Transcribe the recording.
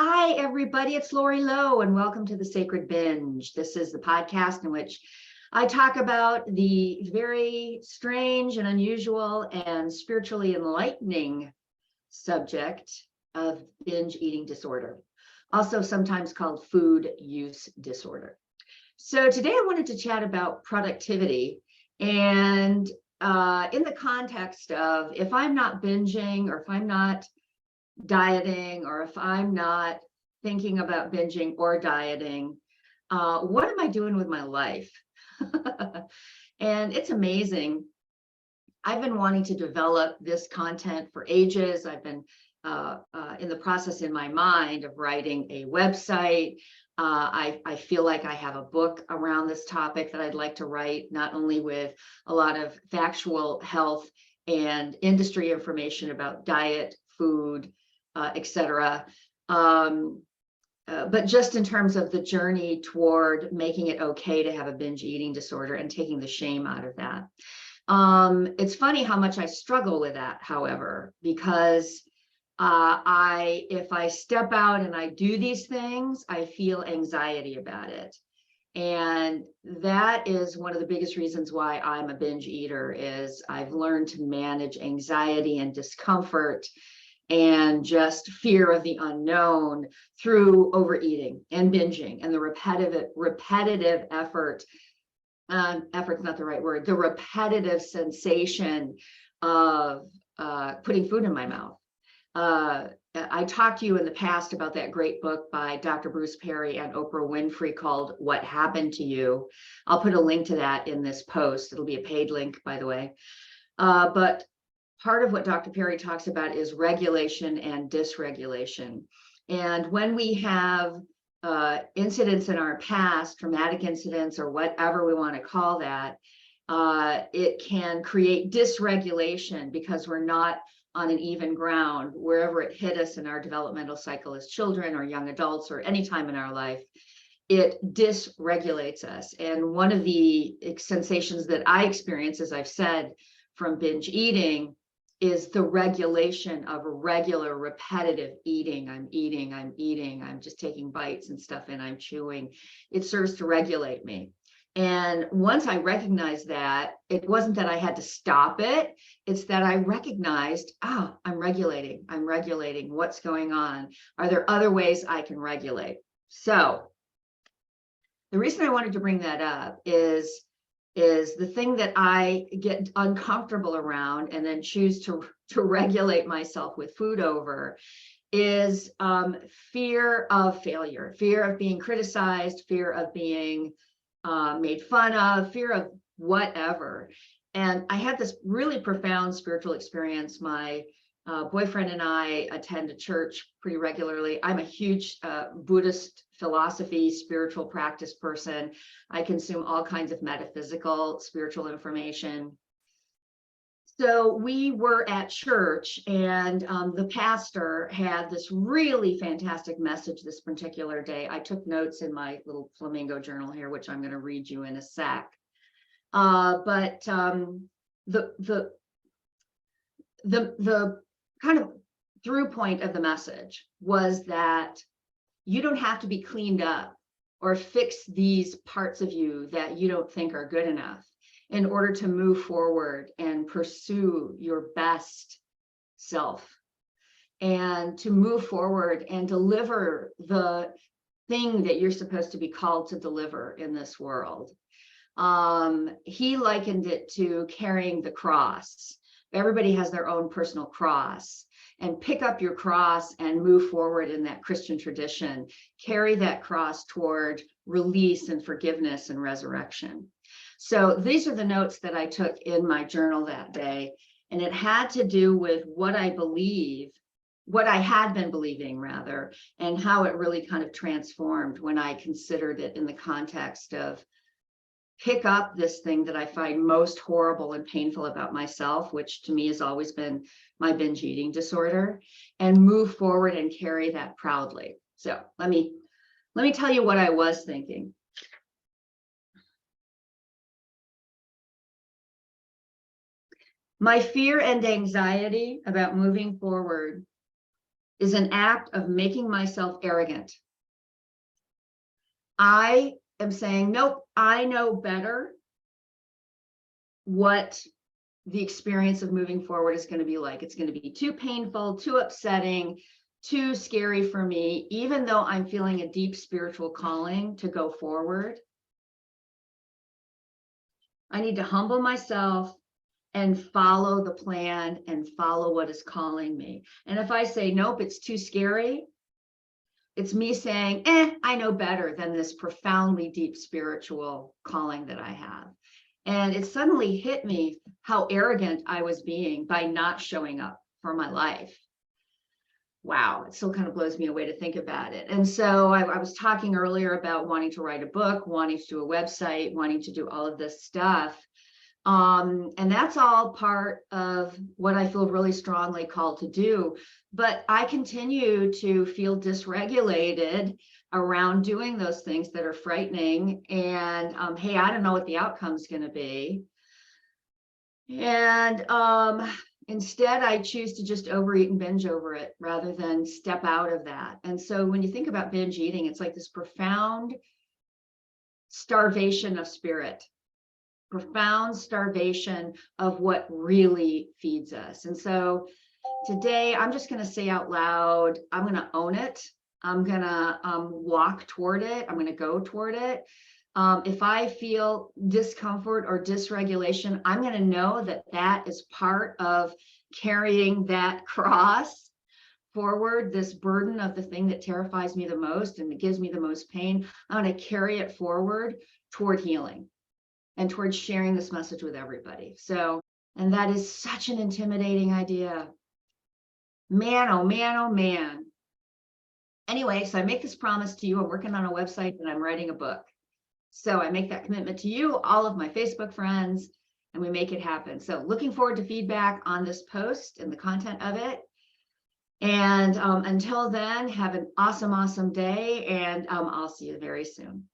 Hi, everybody. It's Lori Lowe, and welcome to the Sacred Binge. This is the podcast in which I talk about the very strange and unusual and spiritually enlightening subject of binge eating disorder, also sometimes called food use disorder. So today I wanted to chat about productivity and in the context of if I'm not binging or if I'm not dieting, or if I'm not thinking about binging or dieting, what am I doing with my life? And it's amazing. I've been wanting to develop this content for ages. I've been in the process in my mind of writing a website. I feel like I have a book around this topic that I'd like to write, not only with a lot of factual health and industry information about diet, food, etc. But just in terms of the journey toward making it okay to have a binge eating disorder and taking the shame out of that. It's funny how much I struggle with that, however, because if I step out and I do these things, I feel anxiety about it. And that is one of the biggest reasons why I'm a binge eater, is I've learned to manage anxiety and discomfort and just fear of the unknown through overeating and binging and the repetitive effort. Effort's not the right word. The repetitive sensation of putting food in my mouth. I talked to you in the past about that great book by Dr. Bruce Perry and Oprah Winfrey called What Happened to You. I'll put a link to that in this post. It'll be a paid link, by the way. But part of what Dr. Perry talks about is regulation and dysregulation. And when we have incidents in our past, traumatic incidents, or whatever we want to call that, it can create dysregulation because we're not on an even ground wherever it hit us in our developmental cycle as children or young adults or any time in our life. It dysregulates us. And one of the sensations that I experience, as I've said, from binge eating is the regulation of regular repetitive eating. I'm eating, I'm just taking bites and stuff and I'm chewing. It serves to regulate me. And once I recognized that, it wasn't that I had to stop it. It's that I recognized, I'm regulating. What's going on? Are there other ways I can regulate? So the reason I wanted to bring that up is the thing that I get uncomfortable around and then choose to regulate myself with food over is fear of failure, fear of being criticized, fear of being made fun of, fear of whatever. And I had this really profound spiritual experience. My boyfriend and I attend a church pretty regularly. I'm a huge Buddhist philosophy, spiritual practice person. I consume all kinds of metaphysical, spiritual information. So we were at church, and the pastor had this really fantastic message this particular day. I took notes in my little flamingo journal here, which I'm going to read you in a sec. But the kind of through point of the message was that you don't have to be cleaned up or fix these parts of you that you don't think are good enough in order to move forward and pursue your best self and to move forward and deliver the thing that you're supposed to be called to deliver in this world. He likened it to carrying the cross. Everybody has their own personal cross, and pick up your cross and move forward in that Christian tradition. Carry that cross toward release and forgiveness and resurrection. So these are the notes that I took in my journal that day, and it had to do with what I believe, what I had been believing rather, and how it really kind of transformed when I considered it in the context of pick up this thing that I find most horrible and painful about myself, which to me has always been my binge eating disorder, and move forward and carry that proudly. So let me tell you what I was thinking. My fear and anxiety about moving forward is an act of making myself arrogant. I am saying, nope, I know better what the experience of moving forward is going to be like. It's going to be too painful, too upsetting, too scary for me, even though I'm feeling a deep spiritual calling to go forward. I need to humble myself and follow the plan and follow what is calling me. And if I say, nope, it's too scary, it's me saying, I know better than this profoundly deep spiritual calling that I have. And it suddenly hit me how arrogant I was being by not showing up for my life. Wow, it still kind of blows me away to think about it. And so I was talking earlier about wanting to write a book, wanting to do a website, wanting to do all of this stuff. And that's all part of what I feel really strongly called to do. But I continue to feel dysregulated around doing those things that are frightening. And hey, I don't know what the outcome is going to be. And instead, I choose to just overeat and binge over it rather than step out of that. And so when you think about binge eating, it's like this profound starvation of spirit, profound starvation of what really feeds us. And so today, I'm just going to say out loud, I'm going to own it. I'm going to walk toward it. I'm going to go toward it. If I feel discomfort or dysregulation, I'm going to know that that is part of carrying that cross forward, this burden of the thing that terrifies me the most and that gives me the most pain. I'm going to carry it forward toward healing and towards sharing this message with everybody. So, and that is such an intimidating idea. Man, oh man, oh man. Anyway, so I make this promise to you. I'm working on a website and I'm writing a book. So I make that commitment to you, all of my Facebook friends, and we make it happen. So looking forward to feedback on this post and the content of it. And until then, have an awesome, awesome day, and I'll see you very soon.